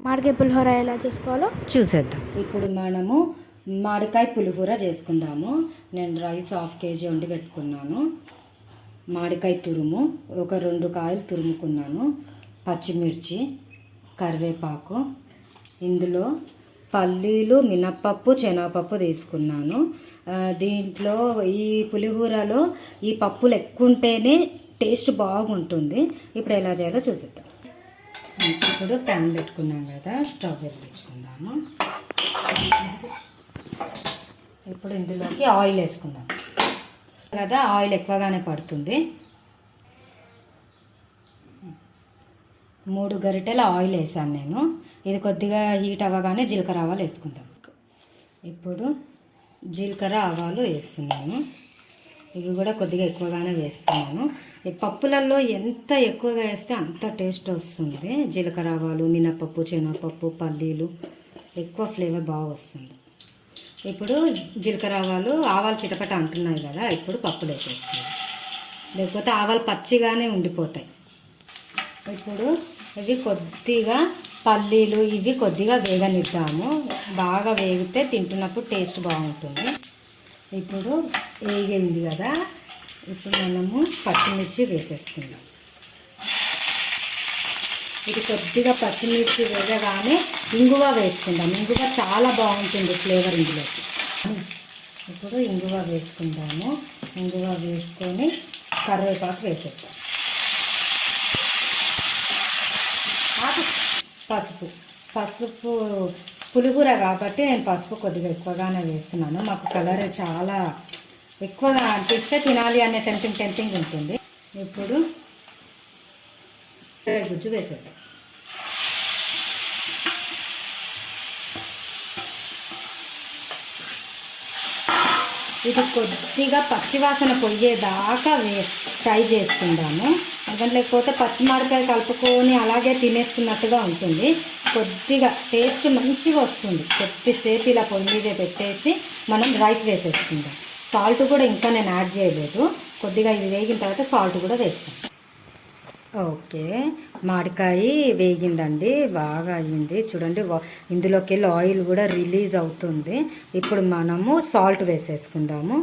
మామిడికాయ పులిహోర ఎలా చేసుకోవాలో చూసేద్దాం. ఇప్పుడు మనము మామిడికాయ పులిహోర చేసుకుందాము. నేను రైస్ 1/2 kg వండి పెట్టుకున్నాను. మామిడికాయ తురుము ఒక 2 కాయలు తురుముకున్నాను. పచ్చిమిర్చి, కరివేపాకు, ఇందులో పల్లీలు, మినప్పప్పు, శనగపప్పు తీసుకున్నాను. దీంట్లో ఈ పులిహోరలో ఈ పప్పులు ఎక్కువ ఉంటేనే టేస్ట్ బాగుంటుంది. ఇప్పుడు ఎలా చేయాలో చూసేద్దాం. ఇప్పుడు ప్యాన్ పెట్టుకున్నాం కదా, స్టవ్ వెలిగించుకుందాము. ఇప్పుడు ఇందులోకి ఆయిల్ వేసుకుందాం కదా, ఆయిల్ ఎక్కువగానే పడుతుంది. 3 గరిటెల ఆయిల్ వేసాను నేను. ఇది కొద్దిగా హీట్ అవ్వగానే జీలకర్ర ఆవాలు వేసుకుందాం. ఇప్పుడు జీలకర్ర ఆవాలు వేస్తున్నాను. ఇవి కూడా కొద్దిగా ఎక్కువగానే వేస్తున్నాను. ఈ పప్పులలో ఎంత ఎక్కువగా వేస్తే అంత టేస్ట్ వస్తుంది. జీలకర్ర ఆవాలు, మినప్పప్పు, శనగపప్పు, పల్లీలు ఎక్కువ ఫ్లేవర్ బాగా వస్తుంది. ఇప్పుడు జీలకర్ర ఆవాలు చిటపట అంటున్నాయి కదా, ఇప్పుడు పప్పులు వేసేస్తుంది. లేకపోతే ఆవాలు పచ్చిగానే ఉండిపోతాయి. ఇప్పుడు ఇవి కొద్దిగా పల్లీలు ఇవి కొద్దిగా వేగనిద్దాము. బాగా వేగితే తింటున్నప్పుడు టేస్ట్ బాగుంటుంది. ఇప్పుడు వేగింది కదా, ఇప్పుడు మనము పచ్చిమిర్చి వేసేసుకుందాం. ఇది కొద్దిగా పచ్చిమిర్చి వేగగానే ఇంగువ వేసుకుందాం. ఇంగువ చాలా బాగుంటుంది ఫ్లేవర్ ఇందులోకి. ఇప్పుడు ఇంగువ వేసుకుందాము. ఇంగువ వేసుకొని కరివేపాకు వేసేస్తాం. పసుపు పులిహోర కాబట్టి నేను పసుపు కొద్దిగా ఎక్కువగానే వేస్తున్నాను. మాకు కలర్ చాలా ఎక్కువగా అనిపిస్తే తినాలి అనే టెంపింగ్ ఉంటుంది. ఇప్పుడు గుజ్జు వేసేద్దాం. ఇది కొద్దిగా పచ్చివాసన పోయేదాకా ఫ్రై చేసుకుందాము. ఎందుకంటే లేకపోతే పచ్చిమిరపకాయ కలుపుకొని అలాగే తినేస్తున్నట్టుగా ఉంటుంది. కొద్దిగా టేస్ట్ మంచిగా వస్తుంది. కొద్దిసేపు ఇలా పొయ్యి మీద పెట్టేసి మనం రైస్ వేసేసుకుందాం. సాల్ట్ కూడా ఇంకా నేను యాడ్ చేయలేదు. కొద్దిగా ఇది వేగిన తర్వాత సాల్ట్ కూడా వేస్తాను. ఓకే, మామిడికాయ వేగిందండి, బాగా అయ్యింది. చూడండి, ఇందులోకి వెళ్ళి ఆయిల్ కూడా రిలీజ్ అవుతుంది. ఇప్పుడు మనము సాల్ట్ వేసేసుకుందాము.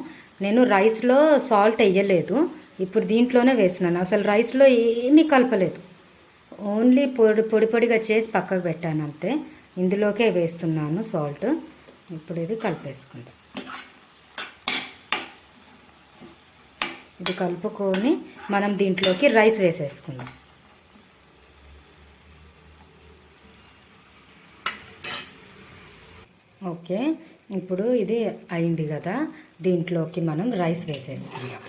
నేను రైస్లో సాల్ట్ వేయలేదు, ఇప్పుడు దీంట్లోనే వేస్తున్నాను. అసలు రైస్లో ఏమీ కలపలేదు, ఓన్లీ పొడిగా చేసి పక్కకు పెట్టాను అంతే. ఇందులోకే వేస్తున్నాను సాల్ట్. ఇప్పుడు ఇది కలిపేసుకుందాం. ఇది కలుపుకొని మనం దీంట్లోకి రైస్ వేసేసుకుందాం. ఓకే, ఇప్పుడు ఇది అయింది కదా, దీంట్లోకి మనం రైస్ వేసేసుకుందాం.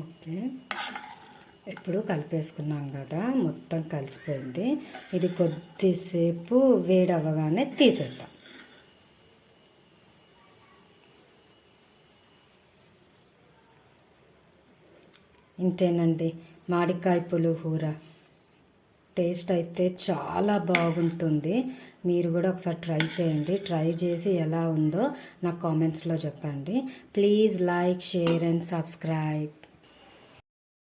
ఓకే, ఇప్పుడు కలిపేసుకున్నాం కదా, మొత్తం కలిసిపోయింది. ఇది కొద్దిసేపు వేడవ్వగానే తీసేద్దాం. ఇంతేనండి, మామిడికాయ పులిహోర. టేస్ట్ అయితే చాలా బాగుంటుంది. మీరు కూడా ఒకసారి ట్రై చేయండి. ట్రై చేసి ఎలా ఉందో నాకు కామెంట్స్లో చెప్పండి. Please like, share and subscribe.